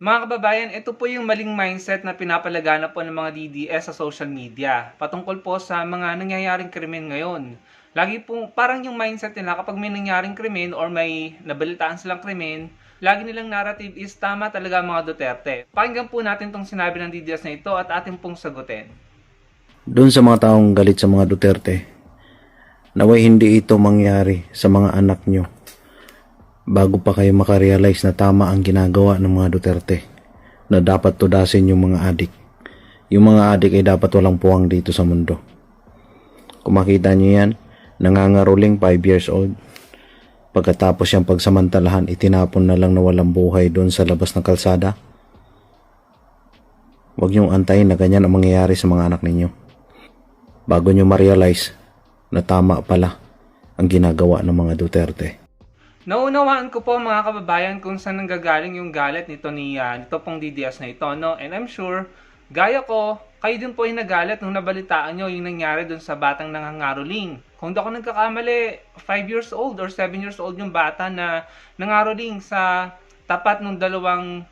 Mga kababayan, ito po yung maling mindset na pinapalagana po ng mga DDS sa social media patungkol po sa mga nangyayaring krimen ngayon. Lagi po, parang yung mindset nila kapag may nangyaring krimen or may nabalitaan silang krimen, lagi nilang narrative is tama talaga ang mga Duterte. Pakinggan po natin tong sinabi ng DDS na ito at ating pong sagutin. Doon sa mga taong galit sa mga Duterte, naway hindi ito mangyari sa mga anak nyo bago pa kayo makarealize na tama ang ginagawa ng mga Duterte, na dapat tudasin yung mga adik. Yung mga adik ay dapat walang puwang dito sa mundo. Kung makita nyo yan, nangangaroling 5 years old. Pagkatapos yung pagsamantalahan, itinapon na lang na walang buhay doon sa labas ng kalsada. Huwag nyong antayin na ganyan ang mangyayari sa mga anak ninyo bago nyo ma-realize na tama pala ang ginagawa ng mga Duterte. Naunawaan ko po mga kababayan kung saan nanggagaling yung galit nito pong DDS na ito, no? And I'm sure, gaya ko, kayo din po yung nagalit nung nabalitaan nyo yung nangyari dun sa batang nangangaroling. Kung di ako nagkakamali, 5 years old or 7 years old yung bata na nangaroling sa tapat ng dalawang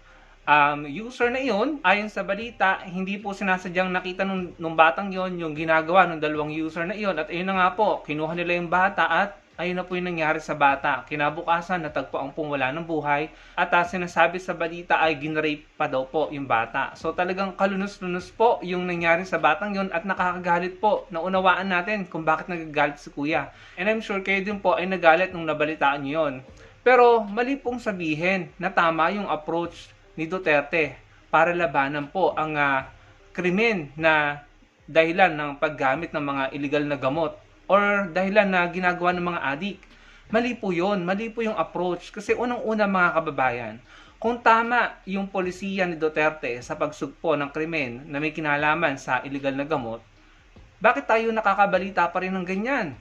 user na iyon. Ayon sa balita, hindi po sinasadyang nakita nung batang yon yung ginagawa ng dalawang user na iyon. At ayun na nga po, kinuha nila yung bata at ayun na po yung nangyari sa bata. Kinabukasan, natagpuan pong wala ng buhay at sinasabi sa balita ay ginrape pa daw po yung bata. So talagang kalunos-lunos po yung nangyari sa batang yon at nakakagalit po. Naunawaan natin kung bakit nagagalit si kuya. And I'm sure kayo din po ay nagalit nung nabalitaan nyo yun. Pero mali pong sabihin na tama yung approach ni Duterte para labanan po ang krimen na dahilan ng paggamit ng mga illegal na gamot or dahilan na ginagawa ng mga adik. Mali po yun. Mali po yung approach. Kasi unang-una mga kababayan, kung tama yung polisiya ni Duterte sa pagsugpo ng krimen na may kinalaman sa illegal na gamot, bakit tayo nakakabalita pa rin ng ganyan?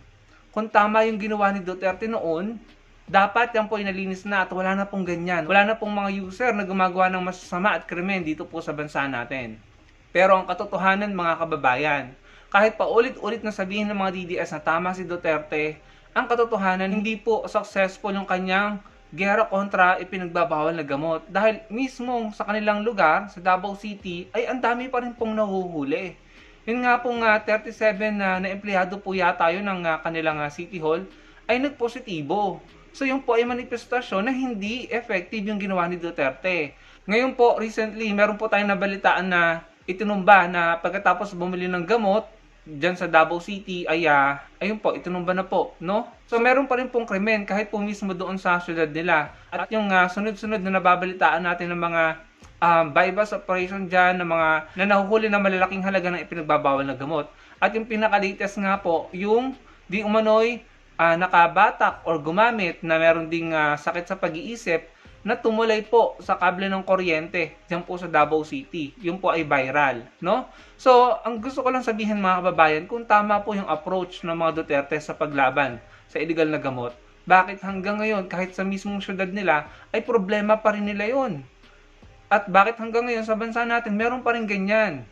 Kung tama yung ginawa ni Duterte noon, dapat yan po inalinis na at wala na pong ganyan. Wala na pong mga user na gumagawa ng masasama at krimen dito po sa bansa natin. Pero ang katotohanan mga kababayan, kahit pa ulit-ulit na sabihin ng mga DDS na tama si Duterte, ang katotohanan hindi po successful yung kanyang gera kontra ipinagbabawal na gamot. Dahil mismo sa kanilang lugar, sa Davao City, ay ang dami pa rin pong nahuhuli. Yun nga pong 37 na empleyado po yata yun ng kanilang City Hall ay nagpositibo. So yun po ay manifestasyon na hindi effective yung ginawa ni Duterte. Ngayon po, recently, meron po tayong nabalitaan na itinumba na pagkatapos bumili ng gamot dyan sa Davao City ay ayun po, itinumba na po, no? So meron pa rin pong krimen kahit po mismo doon sa syudad nila. At yung sunod-sunod na nababalitaan natin ng mga bypass operation dyan, ng mga na nahuhuli na malalaking halaga ng ipinagbabawal na gamot. At yung pinaka-latest nga po, yung di umano'y nakabatak or gumamit na meron ding sakit sa pag-iisip na tumulay po sa kable ng kuryente diyan po sa Davao City. Yung po ay viral, no? So, ang gusto ko lang sabihin mga kababayan, kung tama po yung approach ng mga Duterte sa paglaban sa illegal na gamot, bakit hanggang ngayon kahit sa mismong syudad nila ay problema pa rin nila yon? At bakit hanggang ngayon sa bansa natin meron pa rin ganyan?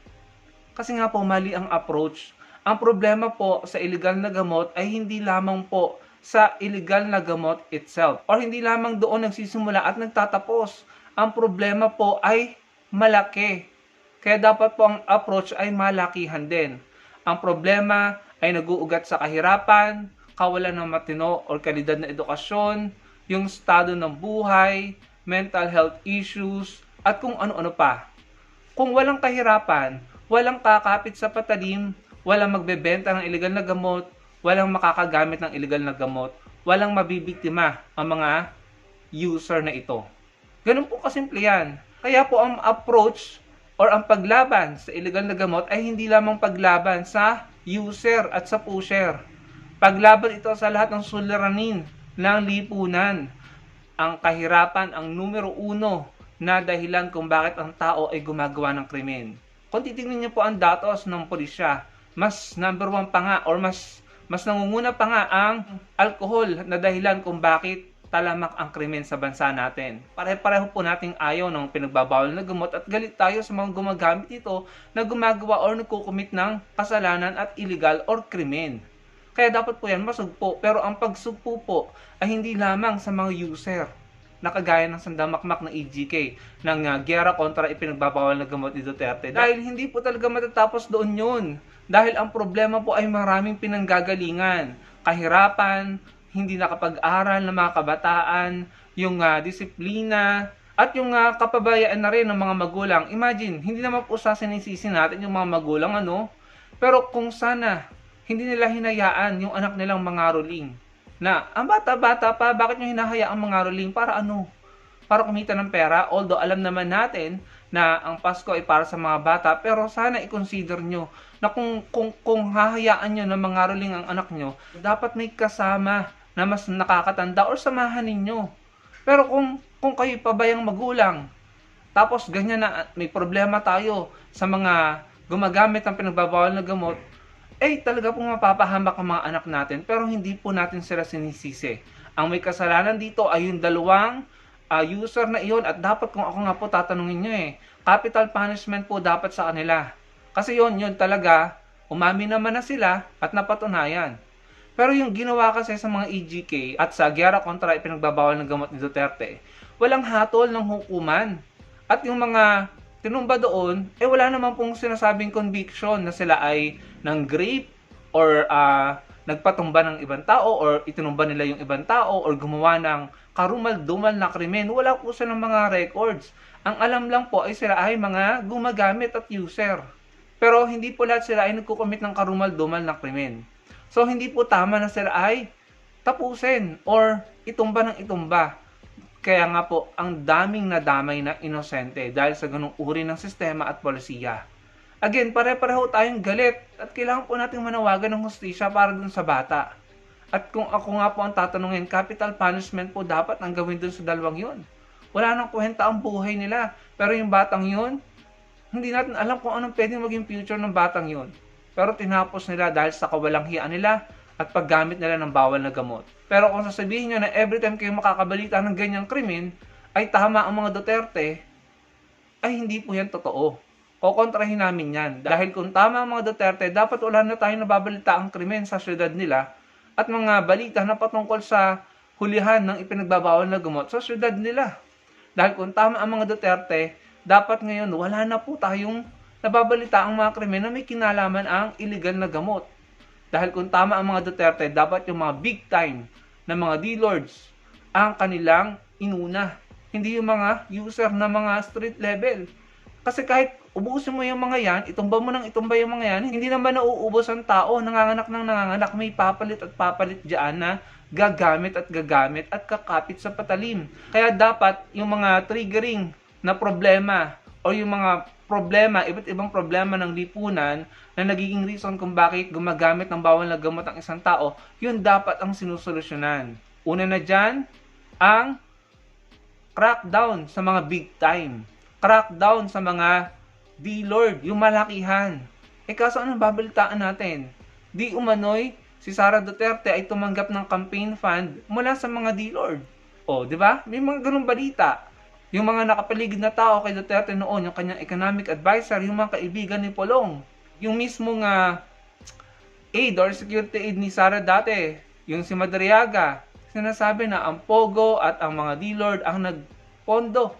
Kasi nga po mali ang approach. Ang problema po sa illegal na gamot ay hindi lamang po sa illegal na gamot itself or hindi lamang doon nagsisimula at nagtatapos. Ang problema po ay malaki. Kaya dapat po ang approach ay malakihan din. Ang problema ay naguugat sa kahirapan, kawalan ng matino or kalidad na edukasyon, yung estado ng buhay, mental health issues, at kung ano-ano pa. Kung walang kahirapan, walang kakapit sa patalim, walang magbebenta ng illegal na gamot, walang makakagamit ng illegal na gamot, walang mabibiktima ang mga user na ito. Ganun po kasimple yan. Kaya po ang approach or ang paglaban sa illegal na gamot ay hindi lamang paglaban sa user at sa pusher. Paglaban ito sa lahat ng suliranin ng lipunan. Ang kahirapan ang numero 1 na dahilan kung bakit ang tao ay gumagawa ng krimen. Kung titingnan niyo po ang datos ng pulisya, mas number 1 pa nga or mas nangunguna pa nga ang alcohol na dahilan kung bakit talamak ang krimen sa bansa natin. Pare-pareho po nating ayaw ng pinagbabawal na gamot at galit tayo sa mga gumagamit ito na gumagawa or nagkukumit ng kasalanan at illegal or krimen. Kaya dapat po yan masugpo. Pero ang pagsugpo po ay hindi lamang sa mga user. na kagaya ng sandamakmak na EGK ng giyera kontra ipinagbabawal na gamot ni Duterte. Dahil hindi po talaga matatapos doon yun. Dahil ang problema po ay maraming pinanggagalingan. Kahirapan, hindi nakapag-aral ng mga kabataan, yung disiplina, at yung kapabayaan na rin ng mga magulang. Imagine, hindi naman po sa sinisisi natin yung mga magulang, ano? Pero kung sana, hindi nila hinayaan yung anak nilang mangaroling. Na, ang bata-bata pa, bakit nyo hinahayaang mangaroling? Para ano? Para kumita ng pera. Although alam naman natin na ang Pasko ay para sa mga bata, pero sana i-consider nyo na kung hahayaan nyo na mangaroling ang anak nyo, dapat may kasama na mas nakakatanda or samahan ninyo. Pero kung kayo pabayang magulang, tapos ganyan na may problema tayo sa mga gumagamit ng pinagbabawal na gamot, talaga pong mapapahamak ang mga anak natin, pero hindi po natin sila sinisisi. Ang may kasalanan dito ay yung dalawang user na iyon, at dapat kung ako nga po tatanungin nyo capital punishment po dapat sa kanila. Kasi yun talaga, umami naman na sila at napatunayan. Pero yung ginawa kasi sa mga EGK at sa giyera kontra ipinagbabawal ng gamot ni Duterte, walang hatol ng hukuman. At yung mga tinumba doon, wala naman pong sinasabing conviction na sila ay ng rape or nagpatumba ng ibang tao or itinumba nila yung ibang tao or gumawa ng karumal-dumal na krimen. Wala po silang mga records. Ang alam lang po ay sila ay mga gumagamit at user. Pero hindi po lahat sila ay nagkukomit ng karumal-dumal na krimen. So hindi po tama na sila ay tapusin or itumba ng itumba. Kaya nga po, ang daming nadamay na inosente dahil sa ganung uri ng sistema at polisiya. Again, pare-pareho tayong galit at kailangan po nating manawagan ng hustisya para dun sa bata. At kung ako nga po ang tatanungin, capital punishment po dapat ang gawin dun sa dalawang yun. Wala nang kwenta ang buhay nila. Pero yung batang yun, hindi natin alam kung anong pwedeng maging future ng batang yun. Pero tinapos nila dahil sa kawalanghiyaan nila at paggamit nila ng bawal na gamot. Pero kung sasabihin nyo na every time kayo makakabalita ng ganyang krimen, ay tama ang mga Duterte, ay hindi po yan totoo. Kokontrahin namin yan. Dahil kung tama ang mga Duterte, dapat wala na tayong nababalita ang krimen sa syudad nila at mga balita na patungkol sa hulihan ng ipinagbabawal na gamot sa syudad nila. Dahil kung tama ang mga Duterte, dapat ngayon wala na po tayong nababalita ang mga krimen na may kinalaman ang illegal na gamot. Dahil kung tama ang mga Duterte, dapat yung mga big time na mga D-Lords ang kanilang inuna. Hindi yung mga user na mga street level. Kasi kahit ubusin mo yung mga yan, itumba mo ng itumba yung mga yan, hindi naman nauubos ang tao, nanganganak ng nanganganak, may papalit at papalit dyan na gagamit at kakapit sa patalim. Kaya dapat yung mga triggering na problema o yung mga problema, iba't ibang problema ng lipunan na nagiging reason kung bakit gumagamit ng bawal na gamot ang isang tao, yun dapat ang sinusolusyonan. Una na dyan, ang crackdown sa mga big time. Crackdown sa mga D-Lord, yung malakihan. Kaso anong babalitaan natin? Di umano'y si Sara Duterte ay tumanggap ng campaign fund mula sa mga D-Lord. Di ba? May mga ganung balita. Yung mga nakapaligid na tao kay Duterte noon, yung kanyang economic advisor, yung mga kaibigan ni Polong, yung mismong aid or security aid ni Sara dati, yung si Madariaga, sinasabi na ang Pogo at ang mga D-Lord ang nagpondo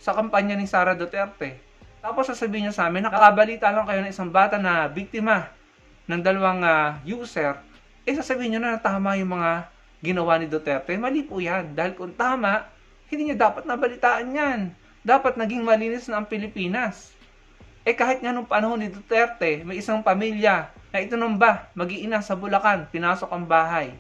sa kampanya ni Sara Duterte. Tapos sasabihin niya sa amin, nakakabalita lang kayo ng isang bata na biktima ng dalawang user, sasabihin niyo na tama yung mga ginawa ni Duterte. Mali po yan. Dahil kung tama, hindi niya dapat nabalitaan yan. Dapat naging malinis na ang Pilipinas. Kahit nga nung panahon ni Duterte, may isang pamilya na itinumba, mag-iina sa Bulacan, pinasok ang bahay.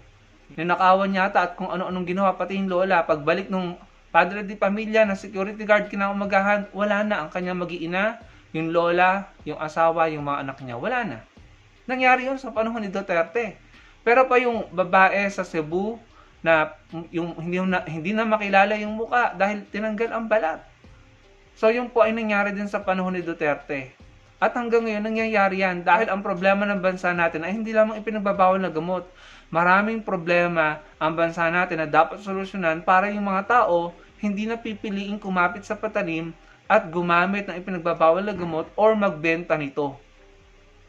Ninakawan yata at kung ano-anong ginawa, pati yung lola. Pagbalik nung padre di pamilya na security guard kinaumagahan, wala na ang kanyang mag-iina, yung lola, yung asawa, yung mga anak niya, wala na. Nangyari yun sa panahon ni Duterte. Pero pa yung babae sa Cebu, na yung hindi na makilala yung muka dahil tinanggal ang balat. So yung po ay nangyari din sa panahon ni Duterte. At hanggang ngayon nangyayari yan dahil ang problema ng bansa natin ay hindi lamang ipinagbabawal na gamot. Maraming problema ang bansa natin na dapat solusyonan para yung mga tao hindi na pipiliing kumapit sa patalim at gumamit ng ipinagbabawal na gamot or magbenta nito.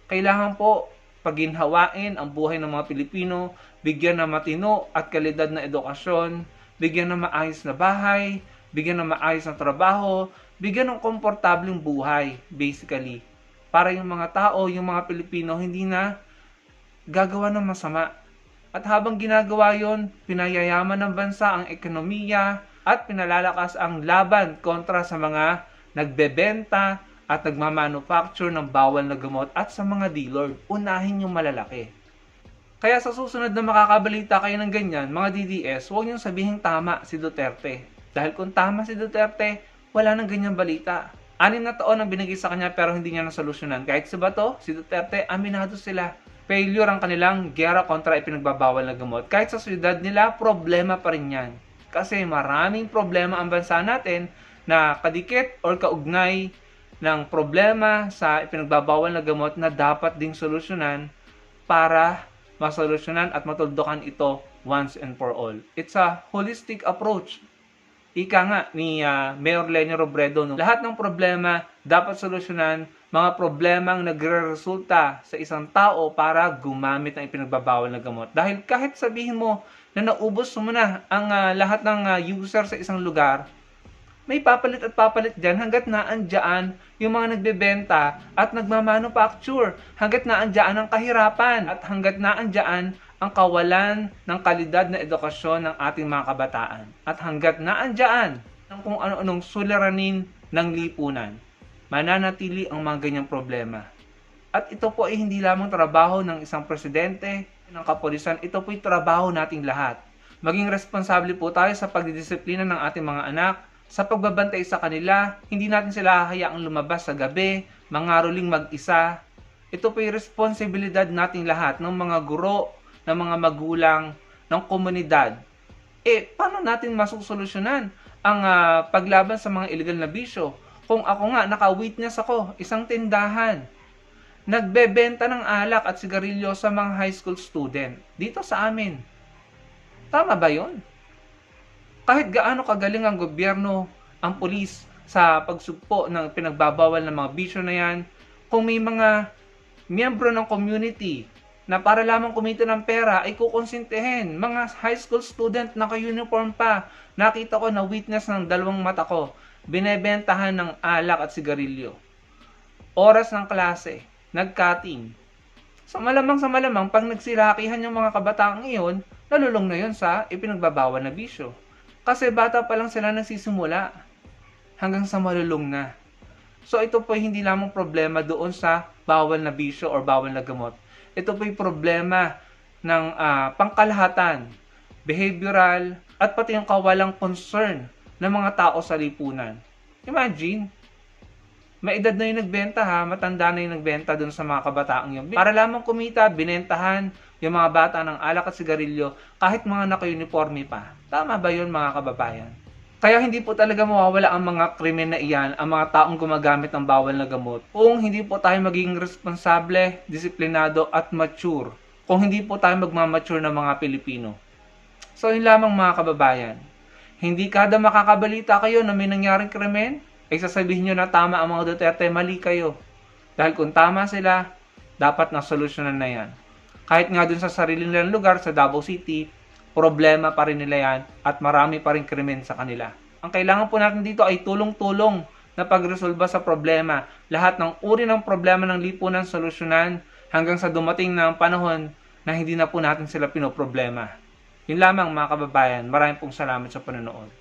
Kailangan po paginhawain ang buhay ng mga Pilipino, bigyan ng matino at kalidad na edukasyon, bigyan ng maayos na bahay, bigyan ng maayos na trabaho, bigyan ng komportableng buhay, basically. Para yung mga tao, yung mga Pilipino, hindi na gagawa ng masama. At habang ginagawa yon, pinayayaman ng bansa ang ekonomiya at pinalalakas ang laban kontra sa mga nagbebenta at nagmamanufacture ng bawal na gamot at sa mga dealer. Unahin yung malalaki. Kaya sa susunod na makakabalita kayo ng ganyan, mga DDS, huwag niyong sabihin tama si Duterte. Dahil kung tama si Duterte, wala nang ganyang balita. 6 na taon ang binigay sa kanya pero hindi niya nasolusyonan. Kahit si Bato, si Duterte, aminado sila. Failure ang kanilang giyera kontra ipinagbabawal na gamot. Kahit sa syudad nila, problema pa rin yan. Kasi maraming problema ang bansa natin na kadikit or kaugnay ng problema sa ipinagbabawal na gamot na dapat ding solusyonan para masolusyonan at matuldukan ito once and for all. It's a holistic approach. Ika nga ni Mayor Leni Robredo, no? Lahat ng problema dapat solusyonan, mga problemang nagre-resulta sa isang tao para gumamit ng ipinagbabawal na gamot. Dahil kahit sabihin mo na naubos mo na ang lahat ng user sa isang lugar, may papalit at papalit dyan hanggat naandyan yung mga nagbebenta at nagmamanufacture, hanggat naandyan ang kahirapan at hanggat naandyan ang kawalan ng kalidad na edukasyon ng ating mga kabataan at hanggat naandyan ang kung ano-anong suliranin ng lipunan, mananatili ang mga ganyang problema. At ito po ay hindi lamang trabaho ng isang presidente, ng kapulisan, ito po ay trabaho nating lahat. Maging responsable po tayo sa pagdidisiplina ng ating mga anak, sa pagbabantay sa kanila, hindi natin sila hayaang lumabas sa gabi, mangaroling mag-isa. Ito po ay responsibilidad nating lahat ng mga guro, ng mga magulang, ng komunidad. Paano natin masusolusyonan ang paglaban sa mga illegal na bisyo? Kung ako nga, naka-witness ako, isang tindahan, nagbebenta ng alak at sigarilyo sa mga high school student dito sa amin. Tama ba yun? Kahit gaano kagaling ang gobyerno, ang pulis sa pagsugpo ng pinagbabawal ng mga bisyo na yan, kung may mga miyembro ng community na para lamang kumita ng pera ay kukonsintihin. Mga high school student naka-uniform pa. Nakita ko na witness ng 2 mata ko. Binebentahan ng alak at sigarilyo. Oras ng klase, nag-cutting. Sa malamang, pag nagsilakihan yung mga kabataan ngayon, nalulong na yun sa ipinagbabawal na bisyo. Kasi bata pa lang sila nagsisimula hanggang sa malulong na. So ito po hindi lamang problema doon sa bawal na bisyo or bawal na gamot. Ito po yung problema ng pangkalahatan, behavioral, at pati yung kawalang concern ng mga tao sa lipunan. Imagine, may edad na yung nagbenta matanda na yung nagbenta dun sa mga kabataang yun. Para lamang kumita, binentahan yung mga bata ng alak at sigarilyo kahit mga naka-uniforme pa. Tama ba yun mga kababayan? Kaya hindi po talaga mawawala ang mga krimen na iyan, ang mga taong gumagamit ng bawal na gamot, kung hindi po tayo magiging responsable, disiplinado at mature. Kung hindi po tayo magmamature ng mga Pilipino. So yun lamang mga kababayan. Hindi kada makakabalita kayo na may nangyaring krimen, ay sasabihin nyo na tama ang mga Duterte, mali kayo. Dahil kung tama sila, dapat na solusyonan na yan. Kahit nga dun sa sarili nilang lugar, sa Davao City, problema pa rin nila yan at marami pa rin krimen sa kanila. Ang kailangan po natin dito ay tulong-tulong na pagresolba sa problema. Lahat ng uri ng problema ng lipunan solusyonan hanggang sa dumating na panahon na hindi na po natin sila pinoproblema. Yun lamang mga kababayan. Maraming pong salamat sa panonood.